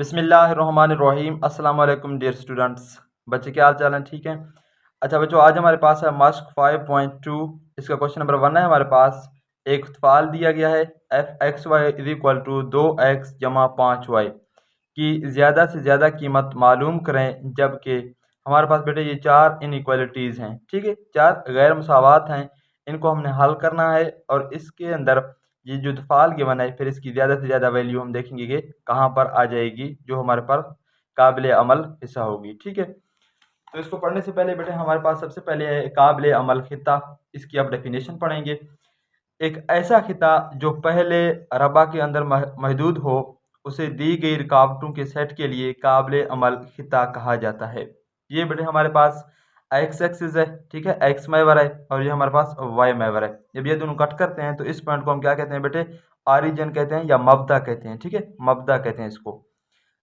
बिस्मिल्लाहिर्रहमानिर्रहीम। अस्सलाम वालेकुम डियर स्टूडेंट्स। बच्चे क्या हाल चाल हैं? ठीक है। अच्छा बच्चों, आज हमारे पास है मास्क 5.2। इसका क्वेश्चन नंबर 1 है हमारे पास। एक उत्फाल दिया गया है F X Y is equal to 2x जमा 5y की ज़्यादा से ज़्यादा कीमत मालूम करें, जबकि हमारे पास बेटे ये 4 इनइक्वालिटीज़ हैं। ठीक है, 4 गैर मसावात हैं। इनको हमने हल करना है और इसके अंदर ये जो उत्फाल गिवन है, फिर इसकी ज़्यादा से ज़्यादा वैल्यू हम देखेंगे कि कहाँ पर आ जाएगी, जो हमारे पास काबिल अमल हिस्सा होगी। ठीक है, तो इसको पढ़ने से पहले बेटे हमारे पास सबसे पहले है काबिल अमल खिता। इसकी अब डेफिनेशन पढ़ेंगे। एक ऐसा खिता जो पहले रबा के अंदर महदूद हो, उसे दी गई रुकावटों के सेट के लिए काबिल अमल खिता कहा जाता है। ये बेटे हमारे पास एक्स एक्सिस है, ठीक है, एक्स महवर है, और ये हमारे पास वाई महवर है। जब ये दोनों कट करते हैं तो इस पॉइंट को हम क्या कहते हैं बेटे? ऑरिजिन कहते हैं या मबदा कहते हैं। ठीक है, मबदा कहते हैं इसको।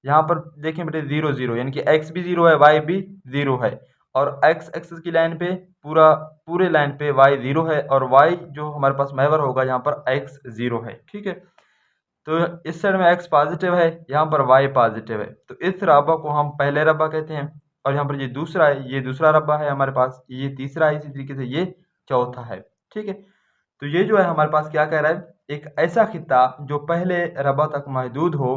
यहाँ पर देखें बेटे 0 0, यानी कि एक्स भी 0 है, वाई भी 0 है, और एक्स एक्सिस की लाइन पे पूरे लाइन पे वाई 0 है, और वाई जो हमारे पास महवर होगा यहाँ पर एक्स 0 है। ठीक है, तो इस साइड में एक्स पॉजिटिव है, यहाँ पर वाई पॉजिटिव है, तो इस रबा को हम पहले रबा कहते हैं। और यहाँ पर ये दूसरा है, ये दूसरा रबा है हमारे पास, ये तीसरा है, इसी तरीके से ये चौथा है। ठीक है, तो ये जो है हमारे पास क्या कह रहा है? एक ऐसा खिता जो पहले रबा तक महदूद हो,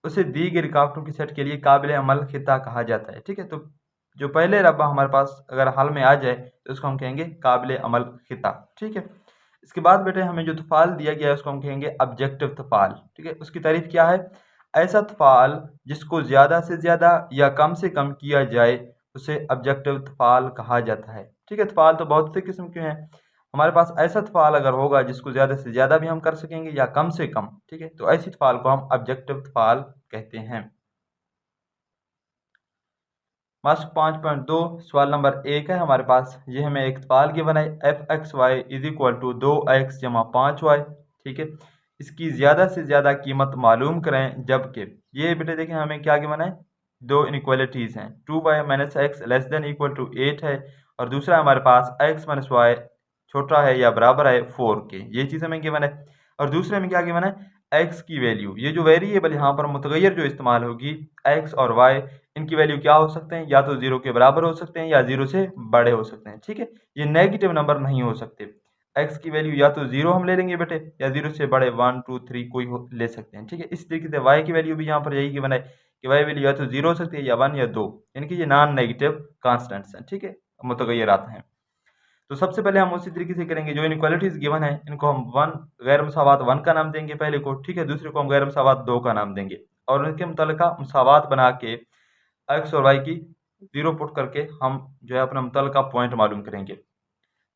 उसे दी गई रुकावटों के सेट के लिए काबिल अमल खिता कहा जाता है। ठीक है, तो जो पहले रबा हमारे पास अगर हल में आ जाए तो उसको हम कहेंगे काबिल अमल खिता। ठीक है, इसके बाद बेटे हमें जो तफ़ाल दिया गया है उसको हम कहेंगे ऑब्जेक्टिव तफ़ाल। ठीक है, उसकी तारीफ क्या है? ऐसा तफ़ाल जिसको ज़्यादा से ज़्यादा या कम से कम किया जाए, उसे ऑब्जेक्टिव तफ़ाल कहा जाता है। ठीक है, तफ़ाल तो बहुत से किस्म के हैं। हमारे पास ऐसा तफ़ाल अगर होगा जिसको ज़्यादा से ज़्यादा भी हम कर सकेंगे या कम से कम, ठीक है, तो ऐसी तफ़ाल को हम ऑब्जेक्टिव तफ़ाल कहते हैं। मास्क 5.2 सवाल नंबर 1 है हमारे पास। ये हमें एक तफ़ाल गिवन है F X Y is equal to 2x जमा 5y। ठीक है, इसकी ज़्यादा से ज़्यादा कीमत मालूम करें, जबकि ये बेटे देखें हमें क्या गिवन है? दो इनइक्वालिटीज़ हैं, 2y minus X less than equal to 8 है, और दूसरा हमारे पास x माइनस वाई छोटा है या बराबर है 4 के। ये चीज़ हमें गिवन है। और दूसरे में क्या गिवन है? x की वैल्यू, ये जो वेरिएबल यहाँ पर मुतगैर जो इस्तेमाल होगी x और y, इनकी वैल्यू क्या हो सकते हैं? या तो 0 के बराबर हो सकते हैं या 0 से बड़े हो सकते हैं। ठीक है, ये नेगेटिव नंबर नहीं हो सकते। x की वैल्यू या तो 0 हम ले लेंगे बेटे, या 0 से बड़े 1 2 3 कोई ले सकते हैं। ठीक है, इस तरीके से y की वैल्यू भी यहाँ पर यही गिवन है कि y वैल्यू या तो 0 हो सकती है या 1 या 2, यानी कि ये नॉन नेगेटिव कांस्टेंट्स हैं। ठीक है, मुतगैरात हैं। तो सबसे पहले हम उसी तरीके से करेंगे, जो इनइक्वालिटीज गिवन है इनको हम 1 गैर मसावात 1 का नाम देंगे पहले को। ठीक है, दूसरे को हम गैर मसावात 2 का नाम देंगे, और उनके मुतल्लिका मसावात बना के एक्स और वाई की 0 पुट करके हम जो है अपना मुतल्लिका पॉइंट मालूम करेंगे।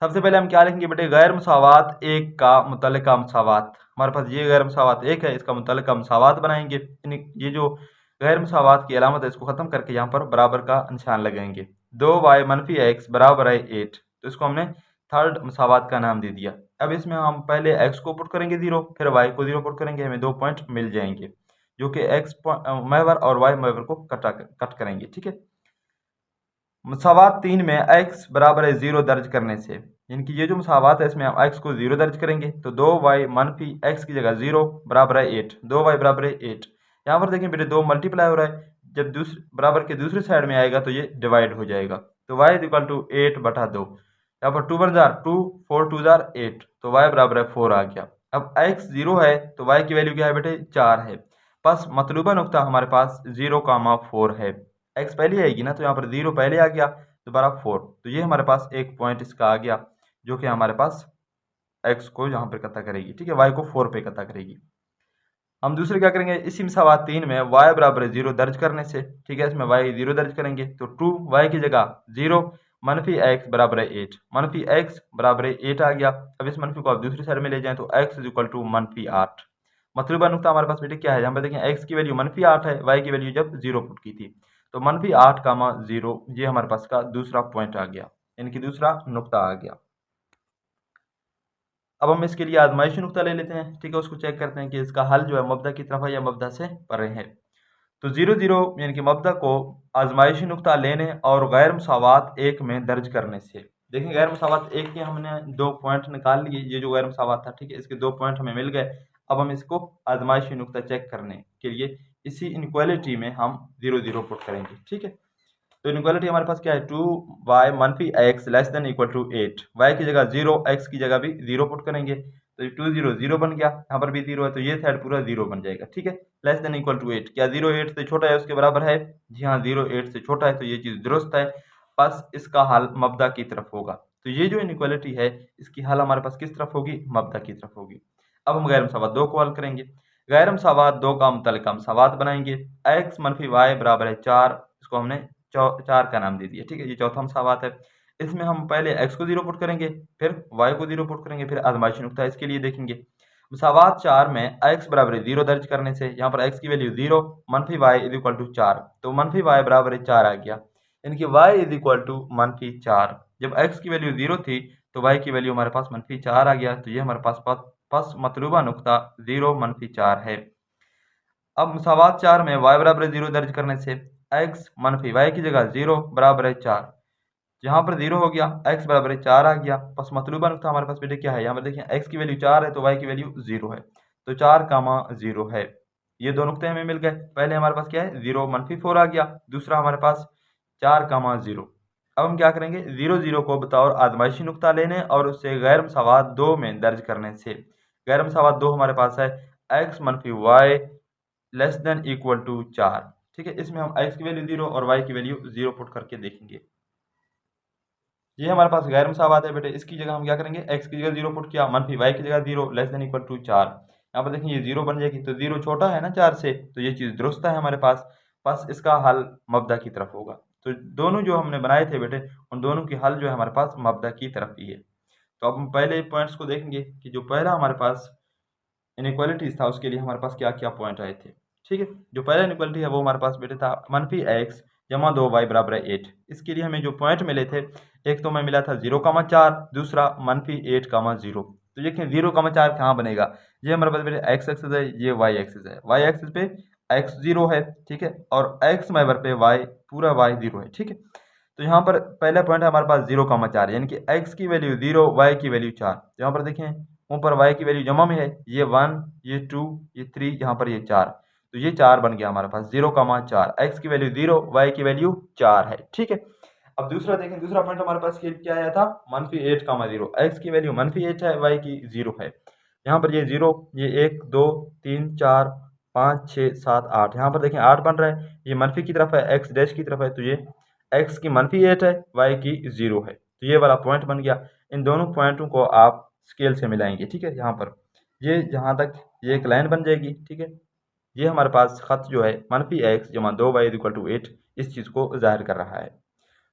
सबसे पहले हम क्या लिखेंगे बेटे? गैर मसावात 1 का मुतल्लिका मसावात। हमारे पास ये गैर मसावात 1 है, इसका मुतल्लिका मसावात बनाएंगे। ये जो गैर मसावात की अलामत है इसको ख़त्म करके यहाँ पर बराबर का निशान लगाएंगे। 2y मनफी एक्स बराबर है 8, तो इसको हमने थर्ड मसावात का नाम दे दिया। अब इसमें हम पहले x को पुट करेंगे 0, फिर y को 0 पुट करेंगे, हमें 2 पॉइंट मिल जाएंगे, जो कि x महवर और y महवर को कट करेंगे। ठीक है, मसावात 3 में x बराबर है 0 दर्ज करने से, यानी कि ये जो मसावात है इसमें हम x को 0 दर्ज करेंगे, तो 2y मनफी x की जगह 0 बराबर है 8, 2y बराबर है 8। यहाँ पर देखें बेटे 2 मल्टीप्लाई हो रहा है, जब दूसरे बराबर के दूसरी साइड में आएगा तो ये डिवाइड हो जाएगा, तो y इज इक्वल टू 8/2। यहाँ पर 2 1 जार 2, 4 2 जार 8, तो y बराबर है 4 आ गया। अब x 0 है तो y की वैल्यू क्या है बेटे? 4 है। बस मतलूबा नुक्ता हमारे पास 0,4 है। x पहले आएगी ना, तो यहाँ पर 0 पहले आ गया, दोबारा 4, तो ये हमारे पास एक पॉइंट इसका आ गया, जो कि हमारे पास x को यहाँ पर इकट्ठा करेगी। ठीक है, y को 4 पे इकट्ठा करेगी। हम दूसरे क्या करेंगे? इसी मसावात 3 में y बराबर है 0 दर्ज करने से, ठीक है, इसमें y 0 दर्ज करेंगे, तो 2y की जगह 0 मनफी x बराबर है 8, मनफी x बराबर है 8 आ गया। अब इस मनफी को आप दूसरी साइड में ले जाएं तो x इज इक्वल टू मनफी 8। मतलूबा नुक्ता हमारे पास बेटे क्या है? यहाँ पर देखें x की वैल्यू मनफी 8 है, y की वैल्यू जब 0 पुट की थी, तो मनफी 8,0, ये हमारे पास का दूसरा पॉइंट आ गया, यानी कि दूसरा नुक्ता आ गया। अब हम इसके लिए आजमाइशी नुक्ता ले लेते हैं। ठीक है, उसको चेक करते हैं कि इसका हल जो है मबदा की तरफ है या मबदा से परे है। तो 0 0 यानी कि मबदा को आजमाइशी नुक्ता लेने और गैर मसावात 1 में दर्ज करने से, देखें गैर मसावात 1 के हमने 2 पॉइंट निकाल लिए, ये जो गैर मसावात था, ठीक है, इसके 2 पॉइंट हमें मिल गए। अब हम इसको आजमाइशी नुक्ता चेक करने के लिए इसी इनक्वालिटी में हम 0 0 पुट करेंगे। ठीक है, तो इनक्वालिटी हमारे पास क्या है, 2y मनफी x less than equal to 8, y की जगह 0, x की जगह भी 0 पुट करेंगे, तो ये 2 0 0 बन गया, यहाँ पर भी 0 है तो ये साइड पूरा 0 बन जाएगा। ठीक है, लेस देन इक्वल टू 8, क्या 0 8 से छोटा है उसके बराबर है? जी हाँ, 0 8 से छोटा है, तो ये चीज़ दुरुस्त है। बस इसका हल मब्दा की तरफ होगा, तो ये जो इनक्वालिटी है इसकी हल हमारे पास किस तरफ होगी? मब्दा की तरफ होगी। अब हम गैर मसावात 2 को हल करेंगे। गैर मसावात 2 का मुतल्लिका मसावात बनाएंगे, x मनफी y बराबर है 4, इसको हमने 4 का नाम दे दिया। ठीक है, ये चौथा मसावात है। इसमें हम पहले x को 0 पुट करेंगे, फिर y को 0 पुट करेंगे, फिर आजमाइशी नुक्ता इसके लिए देखेंगे। मसावात 4 में x बराबर है 0 दर्ज करने से यहाँ पर x की वैल्यू 0, मनफी y इज इक्वल टू 4, तो मनफी y बराबर है 4 आ गया, यानी कि y इज इक्वल टू मनफी 4। जब x की वैल्यू 0 थी तो y की वैल्यू हमारे पास मनफी 4 आ गया, तो ये हमारे पास मतलूबा नुक्ता 0 मनफी 4 है। अब मसावात 4 में y बराबर 0 दर्ज करने से x मनफी y की जगह 0 बराबर है 4, यहाँ पर 0 हो गया, x बराबर है 4 आ गया। बस मतलूबा नुक्ता हमारे पास बेटे क्या है, यहाँ पर देखिए x की वैल्यू 4 है तो y की वैल्यू 0 है, तो 4 कामा 0 है। ये दो नुक्ते हमें मिल गए। पहले हमारे पास क्या है, 0 मनफी 4 आ गया, दूसरा हमारे पास 4 कामा 0। अब हम क्या करेंगे, 0 0 को बतौर आजमाइशी नुक्ता लेने और उससे गैर मसावात 2 में दर्ज करने से गैर मसावात 2 हमारे पास है x मनफी y less than equal to 4। ठीक है, इसमें हम x की वैल्यू 0 और y की वैल्यू 0 पुट करके देखेंगे। ये हमारे पास गैर मसावात है बेटे, इसकी जगह हम क्या करेंगे, x की जगह 0 पुट किया, मनफी y की जगह 0 लेस देन इक्वल टू 4। यहाँ पर देखिए ये 0 बन जाएगी, तो 0 छोटा है ना 4 से, तो ये चीज़ दुरुस्त है हमारे पास। बस इसका हल मब्दा की तरफ होगा। तो दोनों जो हमने बनाए थे बेटे, उन दोनों की हल जो है हमारे पास मब्दा की तरफ ही है। तो अब हम पहले पॉइंट्स को देखेंगे कि जो पहला हमारे पास इनइक्वालिटीज था उसके लिए हमारे पास क्या क्या पॉइंट आए थे। ठीक है, जो पहला इनइक्वालिटी है वो हमारे पास बेटे था मनफी x जमा 2y बराबर है 8। इसके लिए हमें जो पॉइंट मिले थे, एक तो हमें मिला था 0,4, दूसरा मनफी 8,0। तो देखिए 0,4 कहाँ बनेगा, ये हमारे पास बेटे x एक्सिस है, ये y एक्सिस है, y एक्सिस पे x 0 है। ठीक है, और x मैबर पे y पूरा y 0 है। ठीक है, तो यहाँ पर पहला पॉइंट है हमारे पास 0,4, यानी कि x की वैल्यू 0, y की वैल्यू 4। यहाँ पर देखें ऊपर y की वैल्यू जमा में है, ये 1, ये 2, ये 3, यहाँ पर ये 4, तो ये 4 बन गया हमारे पास 0,4। x की वैल्यू 0, y की वैल्यू 4 है। ठीक है, अब दूसरा देखें, दूसरा पॉइंट हमारे पास क्या आया था, मनफी 8,0, x की वैल्यू मनफी 8 है, y की 0 है। यहाँ पर ये 0, ये 1 2 3 4 5 6 7 8, यहाँ पर देखें 8 बन रहा है, ये मनफी की तरफ है, x डैश की तरफ है, तो ये x की मनफी 8 है, y की 0 है, तो ये वाला पॉइंट बन गया। इन दोनों पॉइंटों को आप स्केल से मिलाएंगे। ठीक है, यहाँ पर ये जहाँ तक ये एक लाइन बन जाएगी। ठीक है, ये हमारे पास खत जो है मनफी x जमा 2y इक्वल टू 8 इस चीज़ को जाहिर कर रहा है।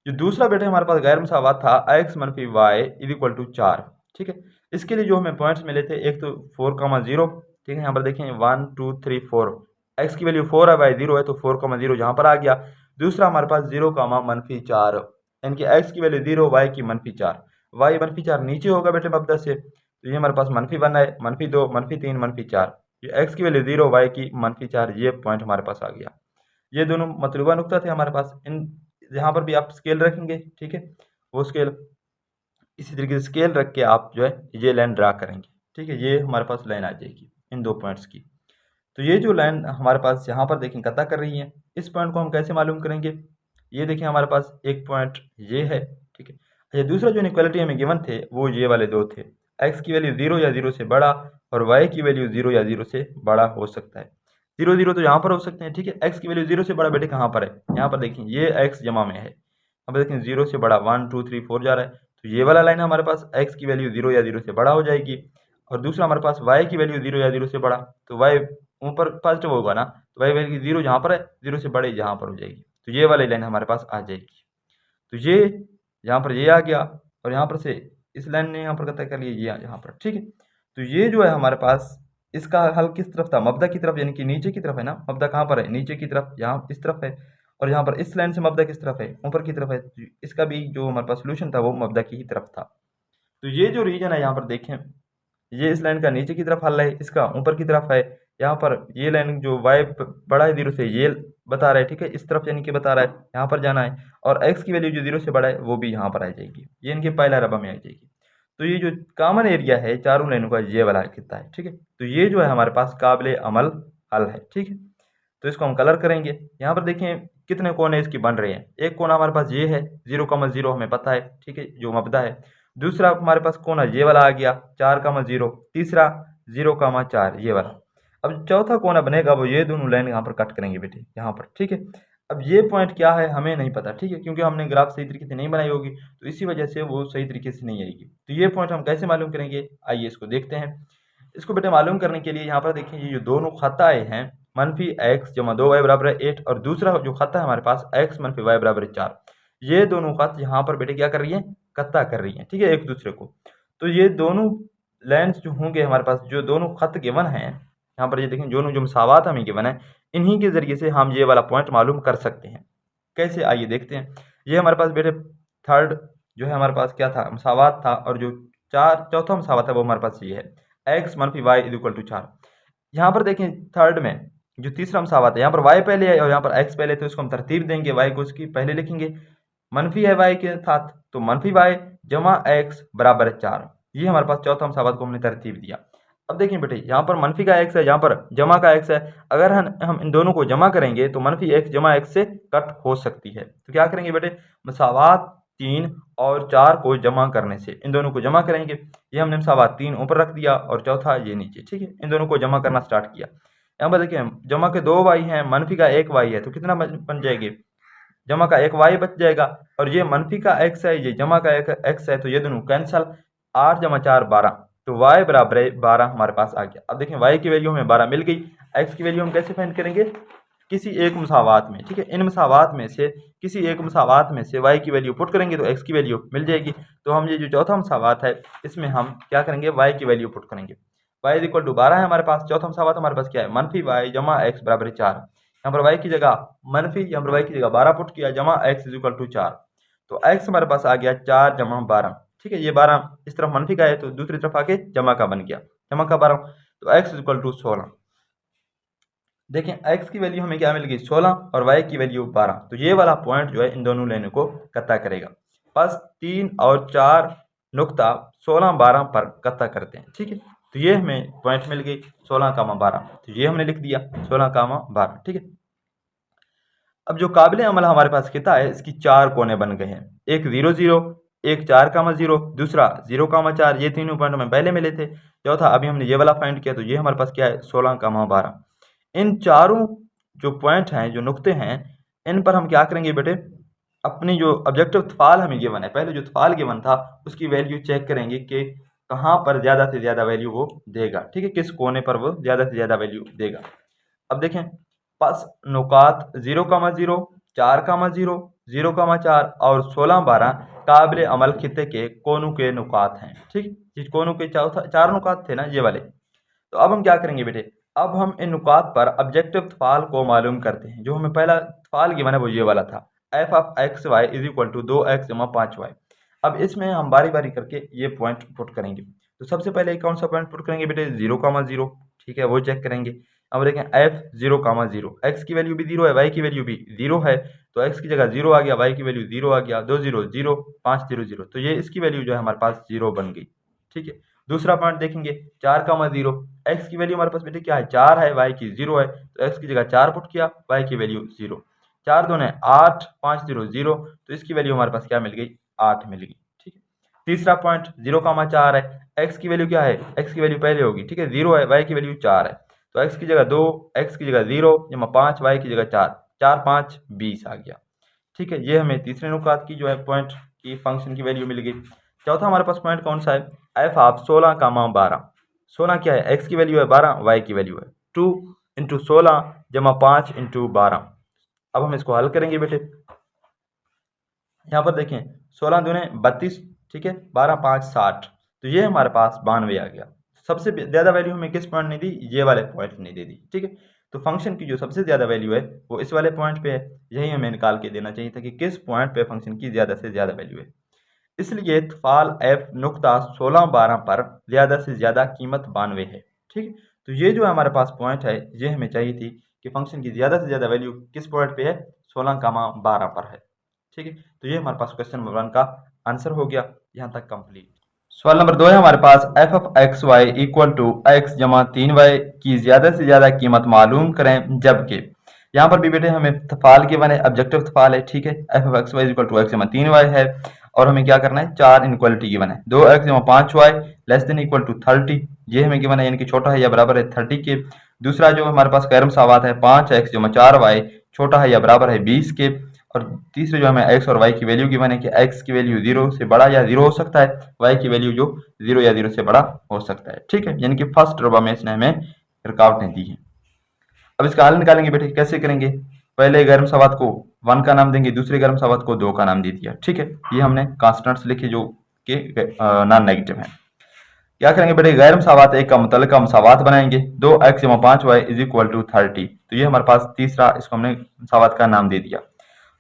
जो दूसरा बेटे हमारे पास गैर मसावात था x मनफी y इज इक्वल टू 4। ठीक है, इसके लिए जो हमें पॉइंट्स मिले थे, एक तो 4,0। ठीक है, यहाँ पर देखें 1 2 3 4, x की वैल्यू 4 है, y 0 है, तो 4,0 यहाँ पर आ गया। दूसरा हमारे पास 0, मनफी 4, यानी कि x की वैल्यू 0, y की मनफी 4, y मनफी 4 नीचे होगा बेटे मब्दा से, तो ये हमारे पास मनफी 1 है, मनफी 2, मनफी 3, मनफी 4, ये x की वैल्यू 0, y की मनफी 4, ये पॉइंट हमारे पास आ गया। ये दोनों मतलूबा नुक्ता थे हमारे पास। इन यहाँ पर भी आप स्केल रखेंगे। ठीक है, वो स्केल इसी तरीके से स्केल रख के आप जो है ये लाइन ड्रा करेंगे। ठीक है, ये हमारे पास लाइन आ जाएगी इन दो पॉइंट्स की। तो ये जो लाइन हमारे पास यहाँ पर देखें कता कर रही है, इस पॉइंट को हम कैसे मालूम करेंगे, ये देखिए हमारे पास एक पॉइंट ये है। ठीक है, अच्छा दूसरा जो इनइक्वालिटी हमें गिवन थे वो ये वाले दो थे, x की वैल्यू 0 या 0 से बड़ा और y की वैल्यू 0 या 0 से बड़ा हो सकता है। 0 0 तो यहाँ पर हो सकते हैं। ठीक है, x की वैल्यू 0 से बड़ा बेटे कहाँ पर है, यहाँ पर देखिए ये x जमा में है, यहाँ पर देखें 0 से बड़ा 1 2 3 4 जा रहा है, तो ये वाला लाइन हमारे पास x की वैल्यू 0 या 0 से बड़ा हो जाएगी। और दूसरा हमारे पास y की वैल्यू 0 या 0 से बड़ा, तो y ऊपर पॉजिटिव होगा ना, तो y वैल्यू 0 जहाँ पर है 0 से बड़े यहाँ पर हो जाएगी, तो ये वाली लाइन हमारे पास आ जाएगी। तो ये यहाँ पर ये आ गया और यहाँ पर से इस लाइन ने यहाँ पर कतई कर लिया ये यहाँ पर। ठीक है, तो ये जो है हमारे पास इसका हल किस तरफ था, मब्दा की तरफ, यानी कि नीचे की तरफ है ना। मब्दा कहाँ पर है, नीचे की तरफ, यहाँ इस तरफ है, और यहाँ पर इस लाइन से मब्दा किस तरफ है, ऊपर की तरफ है। तो इसका भी जो हमारे पास सोल्यूशन था वो मब्दा की ही तरफ था। तो ये जो रीजन है यहाँ पर देखें, ये इस लाइन का नीचे की तरफ हल है, इसका ऊपर की तरफ है। यहाँ पर ये लाइन जो y बड़ा है 0 से ये बता रहा है। ठीक है, इस तरफ यानी कि बता रहा है यहाँ पर जाना है, और x की वैल्यू जो 0 से बड़ा है वो भी यहाँ पर आ जाएगी, ये इनके पहला रबा में आ जाएगी। तो ये जो कॉमन एरिया है चारों लाइनों का ये वाला कितना है। ठीक है, तो ये जो है हमारे पास काबिल अमल हल है। ठीक है, तो इसको हम कलर करेंगे। यहाँ पर देखें कितने कोने इसकी बन रहे हैं। एक कोना हमारे पास ये है 0,0 हमें पता है, ठीक है, जो मबदा है। दूसरा हमारे पास कोना ये वाला आ गया 4,0। तीसरा 0,4 ये वाला। अब चौथा कोना बनेगा वो ये दोनों लाइन यहाँ पर कट करेंगे बेटे, यहाँ पर, ठीक है। अब ये पॉइंट क्या है हमें नहीं पता, ठीक है, क्योंकि हमने ग्राफ सही तरीके से नहीं बनाई होगी, तो इसी वजह से वो सही तरीके से नहीं आएगी। तो ये पॉइंट हम कैसे मालूम करेंगे, आइए इसको देखते हैं। इसको बेटे मालूम करने के लिए यहाँ पर देखिए ये जो दोनों खत आए हैं -x जमा 2y बराबर 8 और दूसरा जो खत है हमारे पास x -y बराबर 4, ये दोनों खत यहाँ पर बेटे क्या कर रही है, कत्ता कर रही है, ठीक है, एक दूसरे को। तो ये दोनों लाइन्स जो होंगे हमारे पास, जो दोनों खत गिवन हैं यहाँ पर, ये देखें दोनों जो मसावात हमें गिवन है, इन्हीं के जरिए से हम ये वाला पॉइंट मालूम कर सकते हैं। कैसे, आइए देखते हैं। ये हमारे पास बेटे थर्ड जो है हमारे पास क्या था, मसावात था, और जो चौथा मसावात है वो हमारे पास ये है x - y = 4। यहाँ पर देखें थर्ड में जो तीसरा मसावात है, यहाँ पर y पहले है और यहाँ पर x पहले, तो इसको हम तरतीब देंगे, y को इसकी पहले लिखेंगे, मनफी है y के साथ, तो -y जमा x बराबर 4। ये हमारे पास चौथा मसावात को हमने तरतीब दिया। अब देखिए बेटे यहाँ पर मनफी का x है, यहाँ पर जमा का x है। अगर हम इन दोनों को जमा करेंगे तो -x जमा x से कट हो सकती है। तो क्या करेंगे बेटे, मसावात 3 और 4 को जमा करने से इन दोनों को जमा करेंगे। ये हमने मसावात 3 ऊपर रख दिया और चौथा ये नीचे, ठीक है। इन दोनों को जमा करना स्टार्ट किया। यहाँ पर देखिए जमा के 2 y हैं, मनफी का 1 y है, तो कितना बन जाएगी, जमा का 1 y बच जाएगा, और ये मनफी का x है, ये जमा का 1 x है, तो ये दोनों कैंसल। 8 जमा 4 12, तो y बराबर 12 हमारे पास आ गया। अब देखें y की वैल्यू हमें 12 मिल गई। x की वैल्यू हम कैसे फाइंड करेंगे, किसी एक मसावात में, ठीक है, इन मसावात में से किसी एक मसावात में से y की वैल्यू पुट करेंगे तो x की वैल्यू मिल जाएगी। तो हम ये जो चौथा मसावात है इसमें हम क्या करेंगे, y की वैल्यू पुट करेंगे। y = 12 है हमारे पास। चौथा मसावात हमारे पास क्या है, मनफी y जमा x बराबर 4। यहाँ पर y की जगह मनफी, यहाँ पर y की जगह 12 पुट किया, जमा x = 4, तो x हमारे पास आ गया 4 जमा 12, ठीक है। ये 12 इस तरफ मनफी का है तो दूसरी तरफ आके जमा का बन गया, जमा का 12, तो x = 16। देखें x की वैल्यू हमें क्या मिल गई, 16, और y की वैल्यू 12। तो ये वाला पॉइंट जो है इन दोनों लाइनों को कत्ता करेगा। बस 3 और 4 नुक्ता 16 12 पर कत्ता करते हैं, ठीक है। तो ये हमें पॉइंट मिल गई 16,12, तो ये हमने लिख दिया 16,12, ठीक है। अब जो काबिल अमल हमारे पास कितना है, इसकी 4 कोने बन गए हैं, एक 0 0, एक 4,0, दूसरा 0,4, ये तीनों पॉइंट हमें पहले मिले थे। चौथा अभी हमने ये वाला फाइंड किया, तो ये हमारे पास क्या है, 16,12। इन चारों जो पॉइंट हैं, जो नुक्ते हैं, इन पर हम क्या करेंगे बेटे, अपनी जो ऑब्जेक्टिव तफाल हमें गिवन है, पहले जो तफाल गिवन था उसकी वैल्यू चेक करेंगे कि कहाँ पर ज़्यादा से ज़्यादा वैल्यू वो देगा, ठीक है, किस कोने पर वो ज़्यादा से ज़्यादा वैल्यू देगा। अब देखें पास नुकात 0,0, 4,0, 0,4 और 16,12 काबिल अमल खिते के कोनों के नुकात हैं, ठीक। जिस कोनों के 4 नुकात थे ना ये वाले। तो अब हम क्या करेंगे बेटे, अब हम इन नुकात पर ऑब्जेक्टिव तफाल को मालूम करते हैं। जो हमें पहला तफाल गिवन है वो ये वाला था, f(x, y) = 2x जमा 5y। अब इसमें हम बारी बारी करके ये पॉइंट पुट करेंगे। तो सबसे पहले कौन सा पॉइंट पुट करेंगे बेटे, 0,0, ठीक है, वो चेक करेंगे। अब देखें f 0,0, x की वैल्यू भी 0 है, y की वैल्यू भी 0 है, तो x की जगह 0 आ गया, y की वैल्यू 0 आ गया, 2 0 0, 5 0 0, तो ये इसकी वैल्यू जो है हमारे पास 0 बन गई, ठीक है। दूसरा पॉइंट देखेंगे 4,0, x की वैल्यू हमारे पास बेटे क्या है, 4 है, y की 0 है, तो x की जगह 4 पुट किया, y की वैल्यू 0, 4 दूने 8, 5 0 0, तो इसकी वैल्यू हमारे पास क्या मिल गई, 8 मिल गई, ठीक है। तीसरा पॉइंट 0,4 है, x की वैल्यू क्या है, x की वैल्यू पहले होगी, ठीक है, 0 है, y की वैल्यू 4 है, तो x की जगह 2, x की जगह 0 जमा 5, y की जगह 4, 4 5 20 आ गया, ठीक है। ये हमें तीसरे नुकात की जो है पॉइंट की फंक्शन की वैल्यू मिल गई। चौथा हमारे पास पॉइंट कौन सा है, f ऑफ 16,12। 16 क्या है, x की वैल्यू है 12, y की वैल्यू है 2 × 16 जमा 5 × 12। अब हम इसको हल करेंगे बेटे। यहाँ पर देखें 16 दूने 32, ठीक है, 12 5 60, तो ये हमारे पास 92 आ गया। सबसे ज़्यादा वैल्यू हमें किस पॉइंट ने दी, ये वाले पॉइंट ने दे दी, ठीक है। तो फंक्शन की जो सबसे ज़्यादा वैल्यू है वो इस वाले पॉइंट पे है, यही हमें निकाल के देना चाहिए था कि किस पॉइंट पे फंक्शन की ज़्यादा से ज़्यादा वैल्यू है। इसलिए तफाल f नुक्ता 16-12 पर ज़्यादा से ज़्यादा कीमत 92 है, ठीक है। तो ये जो हमारे पास पॉइंट है ये हमें चाहिए थी कि फंक्शन की ज़्यादा से ज़्यादा वैल्यू किस पॉइंट पे है, 16,12 पर है, ठीक है। तो ये हमारे पास क्वेश्चन नंबर 1 का आंसर हो गया, यहाँ तक कंप्लीट। सवाल नंबर 2 है हमारे पास, f(x, y) = x जमा 3y की ज़्यादा से ज़्यादा कीमत मालूम करें जबकि यहाँ पर भी बेटे हमें तफाल गिवन है, ऑब्जेक्टिव तफाल है, ठीक है। F of X Y equal to X जमा 3y है, और हमें क्या करना है, 4 इनक्वालिटी गिवन है, 2x जमा 5y less than equal to 30, ये हमें गिवन है, यानी कि छोटा है या बराबर है 30 के। दूसरा जो हमारे पास गैर मुसावात है, 5x जमा 4y छोटा है या बराबर है 20 के। और तीसरे जो हमें x और y की वैल्यू गिवन है कि x की वैल्यू 0 से बड़ा या 0 हो सकता है, y की वैल्यू जो 0 या 0 से बड़ा हो सकता है, ठीक है। यानी कि फर्स्ट रबा में इसने हमें रुकावटें दी हैं। अब इसका हल निकालेंगे बेटे, कैसे करेंगे, पहले गैर मुसावात को 1 का नाम देंगे, दूसरे गैर मुसावात को 2 का नाम दे दिया, ठीक है। ये हमने कांस्टेंट्स लिखे जो कि नॉन नेगेटिव है। क्या करेंगे बेटे, गैर मुसावात एक का मुतल्लिका मुसावात बनाएंगे, 2x जमा 5y इज इक्वल टू 30, तो ये हमारे पास तीसरा, इसको हमने मुसावात का नाम दे दिया।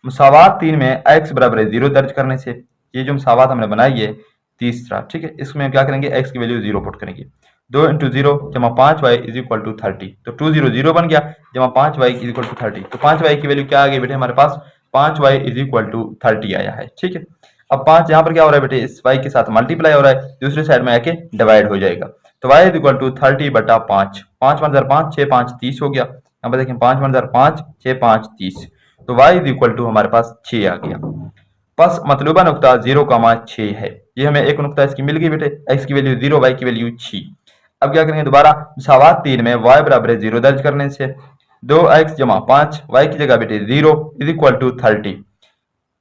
मुसावात 3 में x बराबर है 0 दर्ज करने से, ये जो मुसावात हमने बनाई है तीसरा, ठीक है, इसमें क्या करेंगे, x की वैल्यू 0 पुट करेंगे, 2 इंटू 0 जमा 5y इज इक्वल टू 30, तो 2 0 0 बन गया, जमा 5y इज इक्वल टू 30, तो 5y की वैल्यू क्या आ गई बेटे हमारे पास, 5y इज इक्वल टू 30 आया है, ठीक है। अब 5 यहाँ पर क्या हो रहा है बेटे, इस y के साथ मल्टीप्लाई हो रहा है, दूसरी साइड में आके डिवाइड हो जाएगा, तो y इज इक्वल टू 30 बटा 5, 5 1 5 6 5 30 हो गया। यहाँ पर देखें 5 1 5 6 5 30, तो y इज इक्वल टू हमारे पास 6 आ गया। बस मतलूबा नुकता 0,6 है, ये हमें एक नुकता इसकी मिल गई बेटे, x की वैल्यू 0 y की वैल्यू 6। अब क्या करेंगे, दोबारा मुसावात 3 में y बराबर है 0 दर्ज करने से, 2x जमा 5 y की जगह बेटे 0 इज इक्वल टू 30,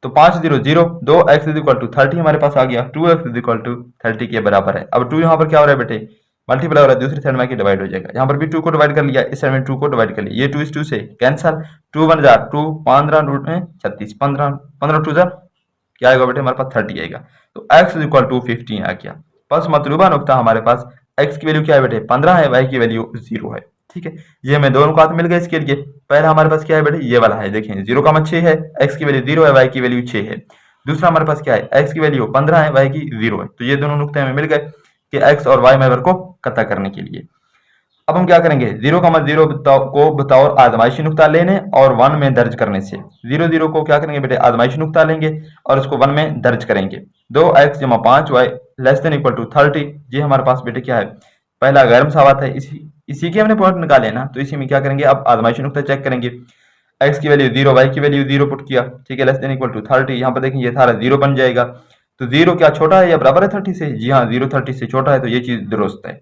तो 5 0 0 2x इज इक्वल टू 30 हमारे पास आ गया, 2x इज इक्वल टू 30 के बराबर है। अब 2 यहाँ पर क्या हो रहा है बेटे, मल्टीप्लाई हो रहा है, दूसरी साइड में आके डिवाइड हो जाएगा, यहाँ पर भी 2 को डिवाइड कर लिया, इस साइड में 2 को डिवाइड कर लिया, ये 2 इस 2 से कैंसल, 2 1 2 15 36 15 15 2 क्या आएगा बेटे हमारे पास 30 आएगा, तो x इज इक्वल टू 15 आ गया। बस मतलूबा नुकता हमारे पास x की वैल्यू क्या है बेटे 15 है, y की वैल्यू 0 है, ठीक है। ये हमें दोनों नुकात मिल गए इसके लिए। पहला हमारे पास क्या है बेटे, ये वाला है, देखें 0,6 है, x की वैल्यू 0 है, y की वैल्यू 6 है। दूसरा हमारे पास क्या है, x की वैल्यू 15 है, y की 0 है, तो ये दोनों नुकते हमें मिल गए कि x और y मैवर को कता करने के लिए। अब हम क्या करेंगे, 0,0 को बतौर आजमाइशी नुकता लेने और 1 में दर्ज करने से, 0 0 को क्या करेंगे बेटे आजमाइशी नुकता लेंगे और उसको 1 में दर्ज करेंगे, 2x जमा 5y less than equal to 30, ये हमारे पास बेटे क्या है, पहला गैर मुसावात है, इसी के हमने पॉइंट निकाले ना, तो इसी में क्या करेंगे, अब आजमाइशी नुकता चेक करेंगे, x की वैल्यू 0 y की वैल्यू 0 पुट किया, ठीक है, लेस देन इक्वल टू 30, यहाँ पर देखें ये सारा 0 बन जाएगा, तो 0 क्या छोटा है या बराबर है 30 से, जी हाँ 0 30 से छोटा है, तो ये चीज दुरुस्त है।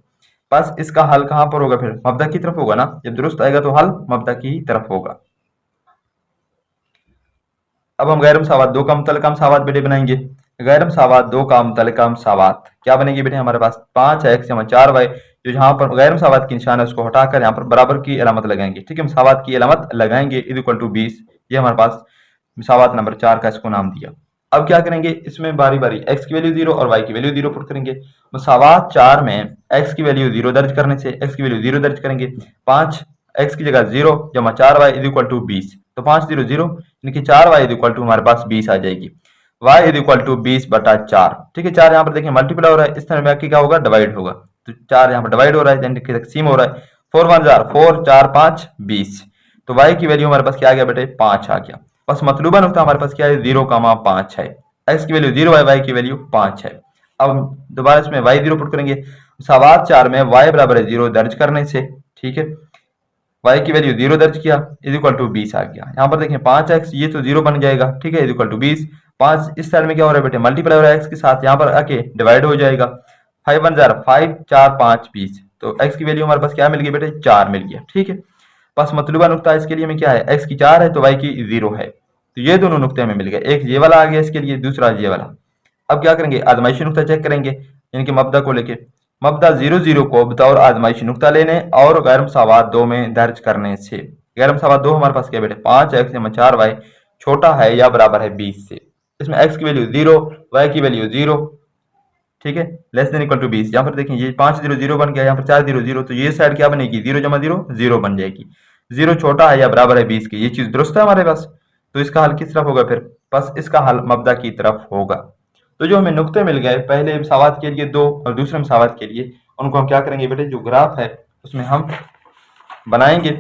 बस इसका हल कहां पर होगा, फिर मब्दा की तरफ होगा ना, जब दुरुस्त आएगा तो हल मब्दा की तरफ होगा। अब हम गैर मुसावात 2 का मुतल्लिका मुसावात बेटे बनाएंगे, गैर मुसावात 2 का मुतल्लिका मुसावात क्या बनेगी बेटे हमारे पास, 5x जमा 4y, जो यहाँ पर गैर मुसावात की निशान है उसको हटाकर यहाँ पर बराबर की अलामत लगाएंगे, ठीक है, मुसावात की अलामत लगाएंगे, इज इक्वल टू 20, ये हमारे पास मुसावात नंबर 4 का इसको नाम दिया। अब क्या करेंगे, इसमें बारी बारी x की वैल्यू 0 और y की वैल्यू 0 पुट करेंगे। मुसावात 4 में x की वैल्यू 0 दर्ज करने से x की वैल्यू 0 दर्ज करेंगे, 5x की जगह 0 जमा 4y इज इक्वल टू 20, तो 5 0 0 यानी कि 4y इज इक्वल टू हमारे पास 20 आ जाएगी, y इज इक्वल टू 20 बटा 4, ठीक है। 4 यहाँ पर देखिए मल्टीप्लाई हो रहा है, इस तरह में आके क्या होगा, डिवाइड होगा, तो 4 यहाँ पर डिवाइड हो रहा है, यानी कि तकसीम हो रहा है, 4 1 4 4 5 20, तो y की वैल्यू हमारे पास क्या आ गया बेटे 5 आ गया। बस मतलूबा नुकता हमारे पास क्या है, 0,5 है, x की वैल्यू 0 है, y की वैल्यू 5 है। अब दोबारा इसमें y 0 पुट करेंगे, मुसावात 4 में y बराबर है 0 दर्ज करने से, ठीक है, y की वैल्यू 0 दर्ज किया, इज इक्वल टू 20 आ गया। यहाँ पर देखें 5x ये तो 0 बन जाएगा, ठीक है, इज इक्वल टू 20, 5 इस साइड में क्या हो रहा है बेटे मल्टीप्लाई हो रहा है x के साथ, यहाँ पर आके डिवाइड हो जाएगा, 5 1 5 4 5 20, तो x की वैल्यू हमारे पास क्या मिल गई बेटे 4 मिल गया, ठीक है। बस मतलूबा नुकता इसके लिए में क्या है, x की 4 है तो y की 0 है, तो ये दोनों नुकते हमें मिल गए, एक ये वाला आ गया इसके लिए, दूसरा ये वाला। अब क्या करेंगे, आजमाइशी नुकता चेक करेंगे, यानी कि मब्दा को लेके, मब्दा 0 0 को बतौर आजमाइशी नुकता लेने और गैर मुसावात 2 में दर्ज करने से, गैर मुसावात 2 हमारे पास क्या बेटे 5x जमा 4y छोटा है या बराबर है 20 से, इसमें x की वैल्यू 0 y की वैल्यू 0, ठीक है, लेस देन इक्वल टू 20, यहाँ पर देखें ये 5 0 0 बन गया, यहाँ पर 4 0 0, तो ये साइड क्या बनेगी 0 जमा 0 0 बन जाएगी, 0 छोटा है या बराबर है 20 की, ये चीज दुरुस्त है हमारे पास, तो इसका हल किस तरफ होगा, फिर बस इसका हल मब्दा की तरफ होगा। तो जो हमें नुक्ते मिल गए पहले मसावात के लिए 2 और दूसरे मसावात के लिए, उनको हम क्या करेंगे बेटे, जो ग्राफ है उसमें हम बनाएंगे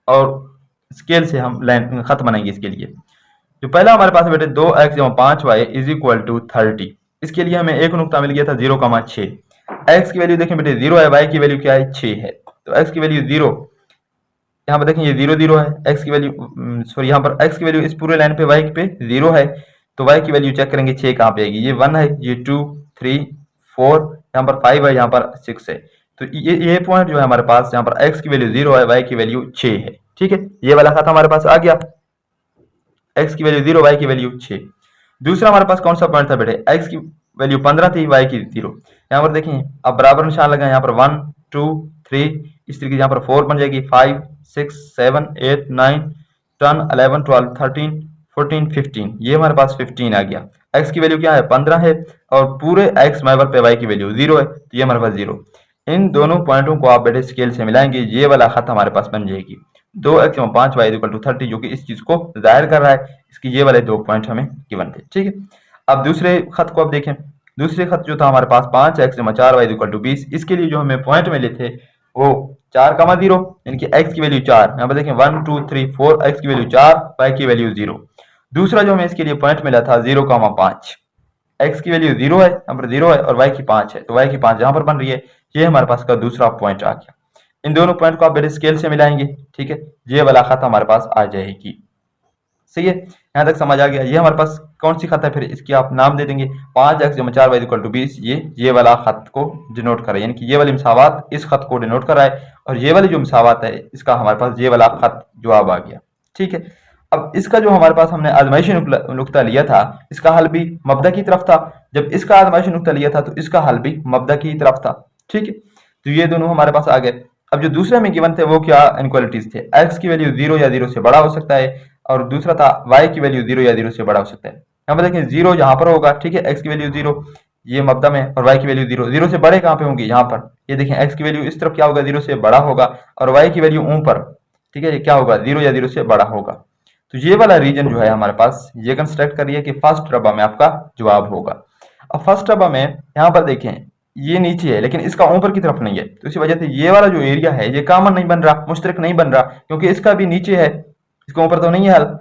और स्केल से हम लाइन खत बनाएंगे। इसके लिए जो पहला हमारे पास बेटे 2x जमा 5y इज इक्वल टू 30, इसके लिए हमें एक नुकता मिल गया था 0,6, x की वैल्यू देखें बेटे 0 है, y की वैल्यू क्या है 6 है, तो x की वैल्यू 0 यहाँ पर देखें ये 0 0 है, एक्स की वैल्यू सॉरी यहाँ पर एक्स की वैल्यू इस पूरे लाइन पे वाई पे 0 है, तो वाई की वैल्यू चेक करेंगे 6 कहाँ पे आएगी, ये 1 है, ये 2 3 4, यहाँ पर 5 है, यहाँ पर 6 है। तो ये पॉइंट जो है हमारे पास यहाँ पर एक्स की वैल्यू 0 है, वाई की वैल्यू 6 है। ठीक है, ये वाला खाता हमारे पास आ गया, एक्स की वैल्यू 0, वाई की वैल्यू 6। दूसरा हमारे पास कौन सा पॉइंट था बेटे, एक्स की वैल्यू 15 थी, वाई की 0। यहाँ पर देखें अब बराबर निशान लगाएं, यहाँ पर 1 2 3, इस तरीके से यहाँ पर 4 बन जाएगी, 5 6 7 8 9 10 11 12 13 14 15, ये हमारे पास 15 आ गया। एक्स की वैल्यू क्या है 15 है, और पूरे एक्स मैबर पे वाई की वैल्यू 0 है, तो ये हमारे पास 0। इन दोनों पॉइंटों को आप बेटे स्केल से मिलाएंगे, ये वाला खत हमारे पास बन जाएगी 2x 5y इक्वल टू 30, जो कि इस चीज को जाहिर कर रहा है। इसकी ये वाले 2 पॉइंट हमें गिवन थे। ठीक है, अब दूसरे खत को अब देखें। दूसरे खत जो था हमारे पास 5x 4y इक्वल टू 20, इसके लिए जो हमें पॉइंट मिले थे वो 4,0, यानी कि x की वैल्यू 4, यहाँ पर देखें 1 2 3 4, x की वैल्यू 4, y की वैल्यू 0। दूसरा जो हमें इसके लिए पॉइंट मिला था 0,5, x की वैल्यू 0 है, यहाँ पर 0 है, और y की 5 है, तो y की 5 यहाँ पर बन रही है, ये हमारे पास का दूसरा पॉइंट आ गया। इन दोनों पॉइंट को आप बेटे स्केल से मिलाएंगे, ठीक है, ये वाला खत हमारे पास आ जाएगी। सही है, यहाँ तक समझ आ गया। ये हमारे पास कौन सी खत है, फिर इसकी आप नाम दे देंगे 5x 4y इक्वल टू 20, ये वाला खत को डिनोट कर रहा है, यानी कि ये वाली मसावत इस खत को डिनोट कर रहा है, और ये वाली जो मसावत है इसका हमारे पास ये वाला खत जवाब आ गया। ठीक है, अब इसका जो हमारे पास हमने आजमाइशी नुक्ता लिया था, इसका हल भी मबदा की तरफ था। जब इसका आजमाइशी नुक्ता लिया था तो इसका हल भी मबदा की तरफ था। ठीक है, तो ये दोनों हमारे पास आ गए। अब जो दूसरे में गिवन थे वो क्या इनक्वालिटीज थे, x की वैल्यू 0 या 0 से बड़ा हो सकता है, और दूसरा था y की वैल्यू 0 या 0 से बड़ा हो सकता है। यहाँ पर देखें 0 यहाँ पर होगा, ठीक है, x की वैल्यू 0 ये मबदा में, और y की वैल्यू 0, 0 से बड़े कहाँ पे होंगे, यहाँ पर। ये देखें x की वैल्यू इस तरफ क्या होगा, 0 से बड़ा होगा, और y की वैल्यू ऊपर, ठीक है, ये क्या होगा 0 या 0 से बड़ा होगा। तो ये वाला रीजन जो है हमारे पास, ये कंस्ट्रक्ट करिए कि फर्स्ट रबा में आपका जवाब होगा। अब फर्स्ट रबा में यहाँ पर देखें ये नीचे है लेकिन इसका ऊपर की तरफ नहीं है, तो इसी वजह से ये वाला जो एरिया है ये कॉमन नहीं बन रहा, मुश्तरक नहीं बन रहा, क्योंकि इसका भी नीचे है, इसका ऊपर तो नहीं है हल,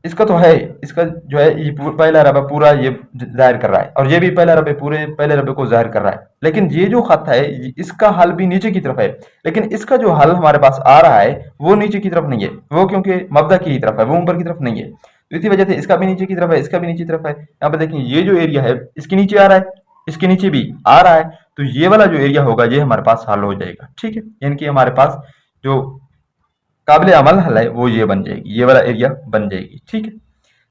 इसका तो है, इसका जो है ये पहला रबा पूरा ये जाहिर कर रहा है, और ये भी पहला रबे पूरे पहले रबे को जाहिर कर रहा है। लेकिन ये जो खत है इसका हल भी नीचे की तरफ है, लेकिन इसका जो हल हमारे पास आ रहा है वो नीचे की तरफ नहीं है, वो क्योंकि मबदा की तरफ है, वो ऊपर की तरफ नहीं है, तो इसी वजह से इसका भी नीचे की तरफ है, इसका भी नीचे की तरफ है। यहाँ पर देखिए ये जो एरिया है इसके नीचे आ रहा है, इसके नीचे भी आ रहा है, तो ये वाला जो एरिया होगा ये हमारे पास हल हो जाएगा। ठीक है, यानी कि हमारे पास जो काबिल अमल हल है वो ये बन जाएगी, ये वाला एरिया बन जाएगी। ठीक है,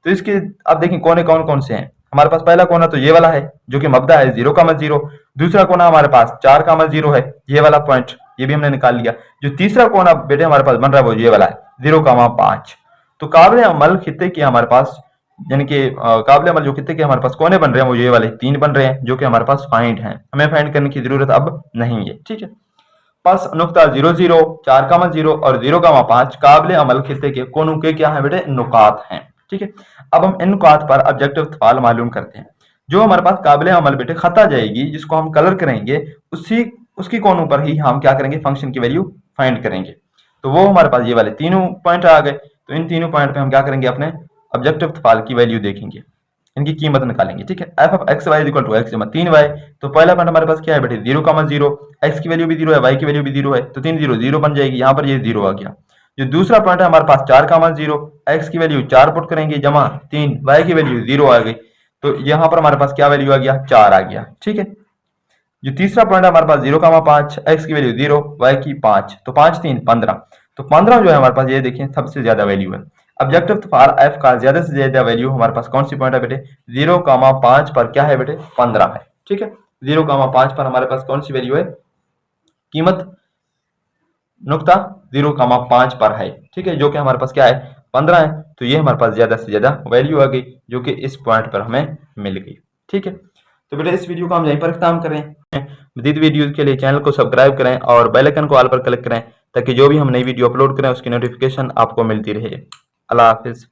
तो इसके आप देखें कोने कौन कौन से हैं। हमारे पास पहला कोना तो ये वाला है जो कि मबदा है 0,0, दूसरा कोना हमारे पास 4,0 है, ये वाला पॉइंट ये भी हमने निकाल लिया। जो तीसरा कोना बेटे हमारे पास बन रहा है वो ये वाला है 0,5। तो काबिल अमल खित्ते के हमारे पास, यानी कि काबिल अमल जो खित्ते के हमारे पास कोने बन रहे हैं वो ये वाले 3 बन रहे हैं, जो कि हमारे पास फाइंड हैं, हमें फाइंड करने की जरूरत अब नहीं है। ठीक है, बस नुक्ता 00, 4,0 और 0,5 काबिल अमल खित्ते के कोनों के क्या है बेटे, नुकात हैं। ठीक है, अब हम इन नुकात पर ऑब्जेक्टिव तफाल मालूम करते हैं। जो हमारे पास काबिल अमल बेटे खता जाएगी जिसको हम कलर करेंगे, उसकी कोनों पर ही हम क्या करेंगे, फंक्शन की वैल्यू फाइंड करेंगे। तो वो हमारे पास ये वाले तीनों पॉइंट आ गए, तो इन तीनों पॉइंट पे हम क्या करेंगे, अपने ऑब्जेक्टिव तफाल की वैल्यू देखेंगे, इनकी कीमत निकालेंगे। ठीक है, F of X Y equal to X 3y, तो पहला पॉइंट हमारे पास क्या है बेटे 0,0, एक्स की वैल्यू भी 0 है, वाई की वैल्यू भी 0 है, तो 3 0 0 बन जाएगी, यहाँ पर ये 0 आ गया। जो दूसरा पॉइंट है हमारे पास 4,0, एक्स की वैल्यू 4 पुट करेंगे जमा 3, वाई की वैल्यू 0 आ गई, तो यहाँ पर हमारे पास क्या वैल्यू आ गया, 4 आ गया। ठीक है, जो तीसरा पॉइंट है हमारे पास 0,5, एक्स की वैल्यू 0, वाई की 5, तो 5 3 15, तो 15 जो है हमारे पास ये देखिए सबसे ज्यादा वैल्यू है। ऑब्जेक्टिव तफाल एफ का ज्यादा से ज्यादा वैल्यू हमारे पास कौन सी पॉइंट है बेटे, 0,5 पर क्या है बेटे, 15 है। ठीक है, 0,5 पर हमारे पास कौन सी वैल्यू है, कीमत नुक्ता 0,5 पर है। ठीक है, जो कि हमारे पास क्या है 15 है, तो ये हमारे पास ज्यादा से ज्यादा वैल्यू आ गई जो कि इस पॉइंट पर हमें मिल गई। ठीक है, तो बेटा इस वीडियो को हम यहीं पर खत्म करें। मज़ीद वीडियो के लिए चैनल को सब्सक्राइब करें और बेल आइकन को ऑल पर क्लिक करें ताकि जो भी हम नई वीडियो अपलोड करें उसकी नोटिफिकेशन आपको मिलती रहे। अल्लाह हाफिज़।